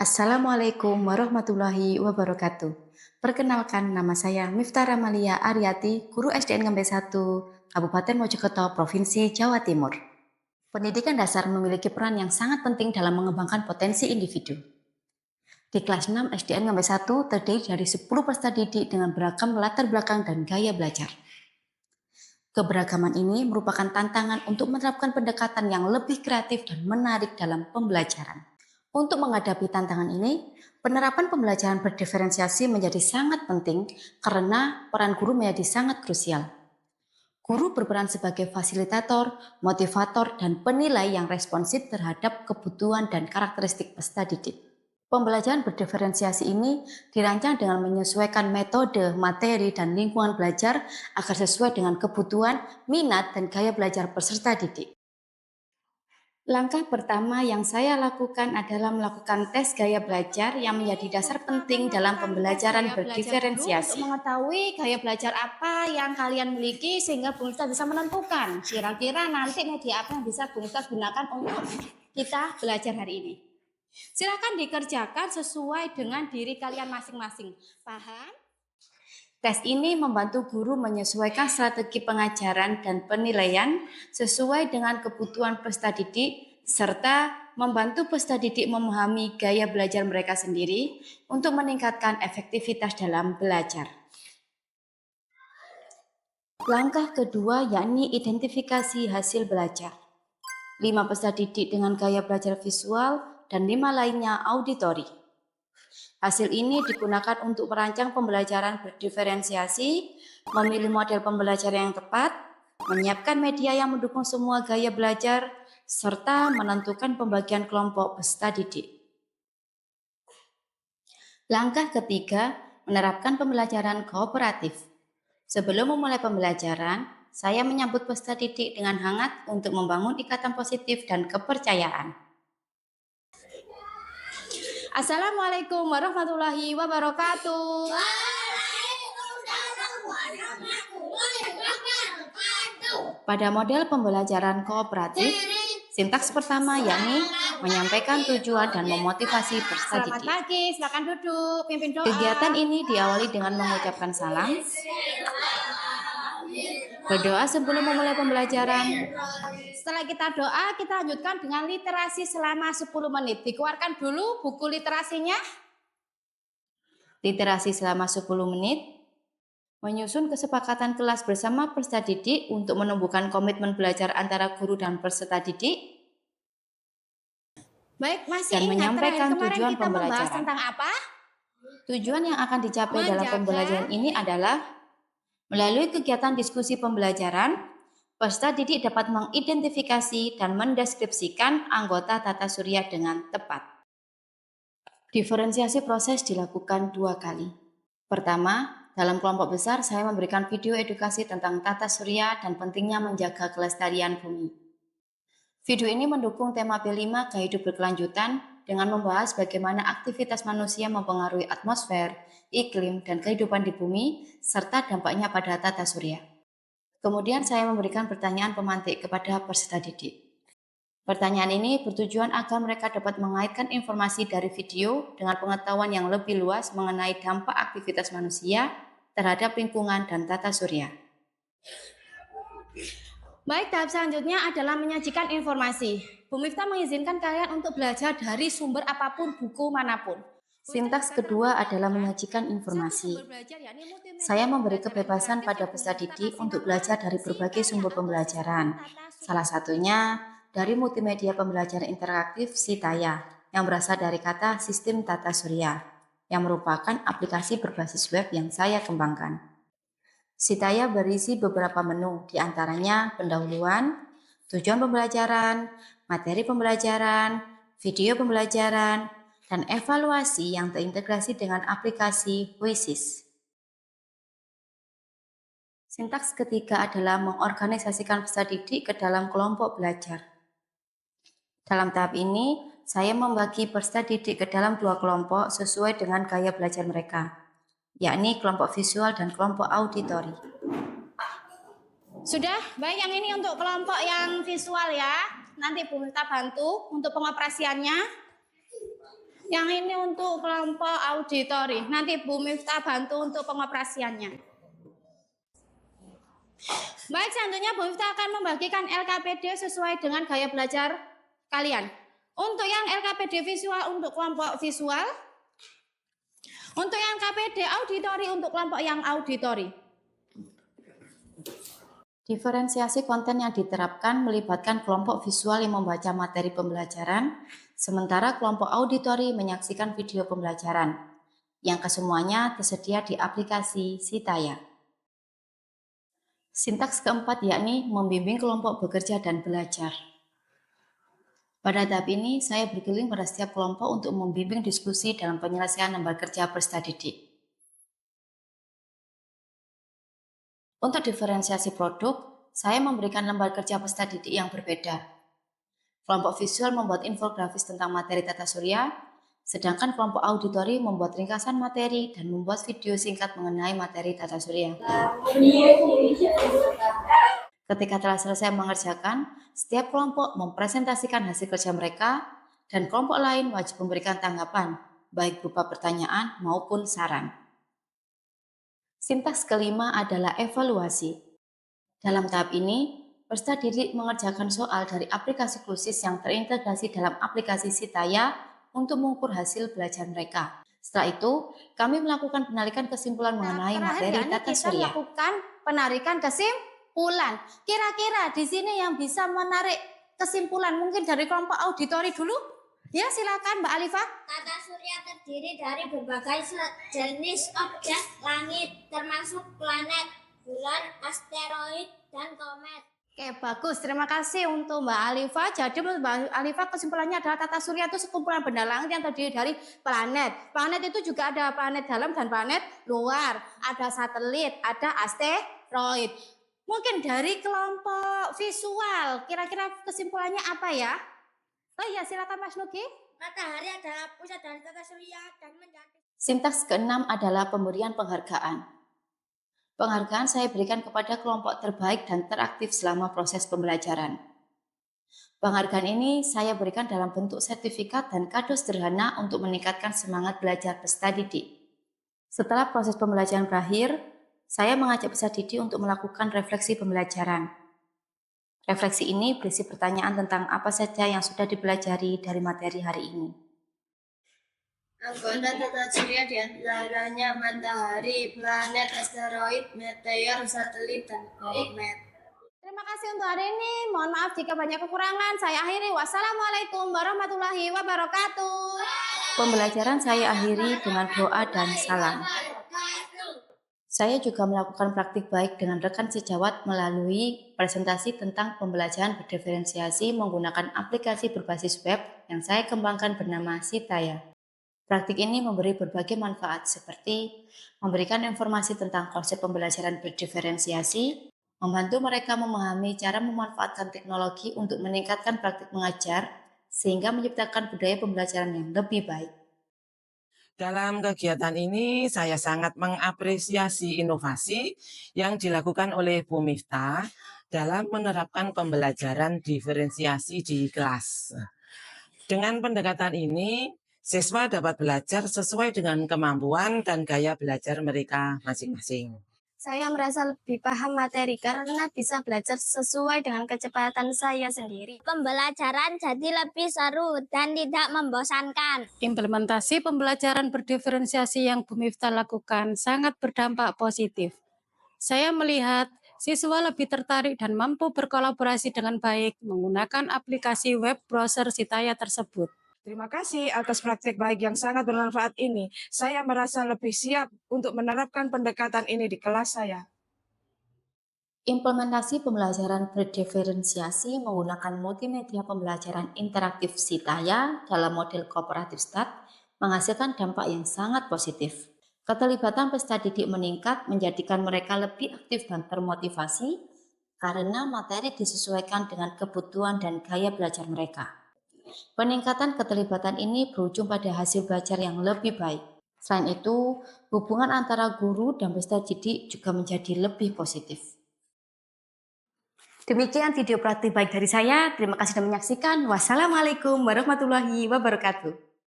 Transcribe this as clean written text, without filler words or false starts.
Assalamualaikum warahmatullahi wabarakatuh. Perkenalkan, nama saya Miftah Ramalia Aryati, guru SDN Ngembe 1, Kabupaten Mojokerto, Provinsi Jawa Timur. Pendidikan dasar memiliki peran yang sangat penting dalam mengembangkan potensi individu. Di kelas 6 SDN Ngembe 1 terdiri dari 10 peserta didik dengan beragam latar belakang dan gaya belajar. Keberagaman ini merupakan tantangan untuk menerapkan pendekatan yang lebih kreatif dan menarik dalam pembelajaran. Untuk menghadapi tantangan ini, penerapan pembelajaran berdiferensiasi menjadi sangat penting karena peran guru menjadi sangat krusial. Guru berperan sebagai fasilitator, motivator, dan penilai yang responsif terhadap kebutuhan dan karakteristik peserta didik. Pembelajaran berdiferensiasi ini dirancang dengan menyesuaikan metode, materi, dan lingkungan belajar agar sesuai dengan kebutuhan, minat, dan gaya belajar peserta didik. Langkah pertama yang saya lakukan adalah melakukan tes gaya belajar yang menjadi dasar penting dalam pembelajaran berdiferensiasi. Untuk mengetahui gaya belajar apa yang kalian miliki sehingga Bung Miftah bisa menentukan kira-kira nanti media apa yang bisa Bung Miftah gunakan untuk kita belajar hari ini. Silakan dikerjakan sesuai dengan diri kalian masing-masing. Paham? Tes ini membantu guru menyesuaikan strategi pengajaran dan penilaian sesuai dengan kebutuhan peserta didik, serta membantu peserta didik memahami gaya belajar mereka sendiri untuk meningkatkan efektivitas dalam belajar. Langkah kedua yakni identifikasi hasil belajar. 5 peserta didik dengan gaya belajar visual dan 5 lainnya auditori. Hasil ini digunakan untuk merancang pembelajaran berdiferensiasi, memilih model pembelajaran yang tepat, menyiapkan media yang mendukung semua gaya belajar, serta menentukan pembagian kelompok peserta didik. Langkah ketiga, menerapkan pembelajaran kooperatif. Sebelum memulai pembelajaran, saya menyambut peserta didik dengan hangat untuk membangun ikatan positif dan kepercayaan. Assalamualaikum warahmatullahi wabarakatuh. Pada model pembelajaran kooperatif, sintaks pertama yakni menyampaikan tujuan dan memotivasi peserta didik. Selamat pagi, silakan duduk, pimpin doa. Kegiatan ini diawali dengan mengucapkan salam, berdoa sebelum memulai pembelajaran. Setelah kita doa, kita lanjutkan dengan literasi selama 10 menit. Dikeluarkan dulu buku literasinya. Literasi selama 10 menit. Menyusun kesepakatan kelas bersama peserta didik untuk menumbuhkan komitmen belajar antara guru dan peserta didik. Baik, masih dan menyampaikan tujuan kita pembelajaran. Tentang apa? Tujuan yang akan dicapai dalam pembelajaran ini adalah melalui kegiatan diskusi pembelajaran, peserta didik dapat mengidentifikasi dan mendeskripsikan anggota tata surya dengan tepat. Diferensiasi proses dilakukan 2 kali. Pertama, dalam kelompok besar saya memberikan video edukasi tentang tata surya dan pentingnya menjaga kelestarian bumi. Video ini mendukung tema P5 gaya hidup berkelanjutan dengan membahas bagaimana aktivitas manusia mempengaruhi atmosfer, iklim, dan kehidupan di bumi, serta dampaknya pada tata surya. Kemudian saya memberikan pertanyaan pemantik kepada peserta didik. Pertanyaan ini bertujuan agar mereka dapat mengaitkan informasi dari video dengan pengetahuan yang lebih luas mengenai dampak aktivitas manusia terhadap lingkungan dan tata surya. Baik, tahap selanjutnya adalah menyajikan informasi. Bu Miftah mengizinkan kalian untuk belajar dari sumber apapun, buku manapun. Sintaks kedua adalah menyajikan informasi. Saya memberi kebebasan pada peserta didik untuk belajar dari berbagai sumber pembelajaran. Salah satunya dari multimedia pembelajaran interaktif Sitaya yang berasal dari kata sistem tata surya, yang merupakan aplikasi berbasis web yang saya kembangkan. Sitaya berisi beberapa menu, diantaranya pendahuluan, tujuan pembelajaran, materi pembelajaran, video pembelajaran, dan evaluasi yang terintegrasi dengan aplikasi Quizzes. Sintaks ketiga adalah mengorganisasikan peserta didik ke dalam kelompok belajar. Dalam tahap ini, saya membagi peserta didik ke dalam 2 kelompok sesuai dengan gaya belajar mereka, yakni kelompok visual dan kelompok auditori. Sudah, baik, yang ini untuk kelompok yang visual ya. Nanti Bu Miftah bantu untuk pengoperasiannya. Yang ini untuk kelompok auditori. Nanti Bu Miftah bantu untuk pengoperasiannya. Baik, selanjutnya Bu Miftah akan membagikan LKPD sesuai dengan gaya belajar kalian. Untuk yang LKPD visual untuk kelompok visual. Untuk yang LKPD auditori untuk kelompok yang auditori. Diferensiasi konten yang diterapkan melibatkan kelompok visual yang membaca materi pembelajaran, sementara kelompok auditori menyaksikan video pembelajaran, yang kesemuanya tersedia di aplikasi Sitaya. Sintaks keempat yakni membimbing kelompok bekerja dan belajar. Pada tahap ini, saya berkeliling pada setiap kelompok untuk membimbing diskusi dalam penyelesaian lembar kerja peserta didik. Untuk diferensiasi produk, saya memberikan lembar kerja peserta didik yang berbeda. Kelompok visual membuat infografis tentang materi tata surya, sedangkan kelompok auditori membuat ringkasan materi dan membuat video singkat mengenai materi tata surya. Ketika telah selesai mengerjakan, setiap kelompok mempresentasikan hasil kerja mereka, dan kelompok lain wajib memberikan tanggapan, baik berupa pertanyaan maupun saran. Sintaks kelima adalah evaluasi. Dalam tahap ini, peserta didik mengerjakan soal dari aplikasi khusus yang terintegrasi dalam aplikasi Sitaya untuk mengukur hasil belajar mereka. Setelah itu, kami melakukan penarikan kesimpulan mengenai materi tata surya. Kita lakukan penarikan kesimpulan. Kira-kira di sini yang bisa menarik kesimpulan mungkin dari kelompok auditori dulu? Ya, silakan Mbak Alifah. Tata surya terdiri dari berbagai jenis objek langit, termasuk planet, bulan, asteroid, dan komet. Oke, bagus. Terima kasih untuk Mbak Alifah. Jadi menurut Mbak Alifah kesimpulannya adalah tata surya itu sekumpulan benda langit yang terdiri dari planet. Planet itu juga ada planet dalam dan planet luar. Ada satelit, ada asteroid. Mungkin dari kelompok visual, kira-kira kesimpulannya apa ya? Oh iya, silakan Mas Nugi. Matahari adalah pusat dari tata surya dan menjadi... Sintaks keenam adalah pemberian penghargaan. Penghargaan saya berikan kepada kelompok terbaik dan teraktif selama proses pembelajaran. Penghargaan ini saya berikan dalam bentuk sertifikat dan kado sederhana untuk meningkatkan semangat belajar peserta didik. Setelah proses pembelajaran berakhir, saya mengajak peserta didik untuk melakukan refleksi pembelajaran. Refleksi ini berisi pertanyaan tentang apa saja yang sudah dipelajari dari materi hari ini. Anggota tata surya diantaranya matahari, planet, asteroid, meteor, satelit, dan komet. Terima kasih untuk hari ini. Mohon maaf jika banyak kekurangan. Saya akhiri. Wassalamualaikum warahmatullahi wabarakatuh. Pembelajaran saya akhiri dengan doa dan salam. Saya juga melakukan praktik baik dengan rekan sejawat melalui presentasi tentang pembelajaran berdiferensiasi menggunakan aplikasi berbasis web yang saya kembangkan bernama Sitaya. Praktik ini memberi berbagai manfaat seperti memberikan informasi tentang konsep pembelajaran berdiferensiasi, membantu mereka memahami cara memanfaatkan teknologi untuk meningkatkan praktik mengajar, sehingga menciptakan budaya pembelajaran yang lebih baik. Dalam kegiatan ini, saya sangat mengapresiasi inovasi yang dilakukan oleh Bu Miftah dalam menerapkan pembelajaran diferensiasi di kelas. Dengan pendekatan ini, siswa dapat belajar sesuai dengan kemampuan dan gaya belajar mereka masing-masing. Saya merasa lebih paham materi karena bisa belajar sesuai dengan kecepatan saya sendiri. Pembelajaran jadi lebih seru dan tidak membosankan. Implementasi pembelajaran berdiferensiasi yang Bu Miftah lakukan sangat berdampak positif. Saya melihat siswa lebih tertarik dan mampu berkolaborasi dengan baik menggunakan aplikasi web browser Sitaya tersebut. Terima kasih atas praktik baik yang sangat bermanfaat ini. Saya merasa lebih siap untuk menerapkan pendekatan ini di kelas saya. Implementasi pembelajaran berdiferensiasi menggunakan multimedia pembelajaran interaktif Sitaya dalam model kooperatif STAT menghasilkan dampak yang sangat positif. Keterlibatan peserta didik meningkat menjadikan mereka lebih aktif dan termotivasi karena materi disesuaikan dengan kebutuhan dan gaya belajar mereka. Peningkatan keterlibatan ini berujung pada hasil belajar yang lebih baik. Selain itu, hubungan antara guru dan peserta didik juga menjadi lebih positif. Demikian video praktik baik dari saya. Terima kasih sudah menyaksikan. Wassalamualaikum warahmatullahi wabarakatuh.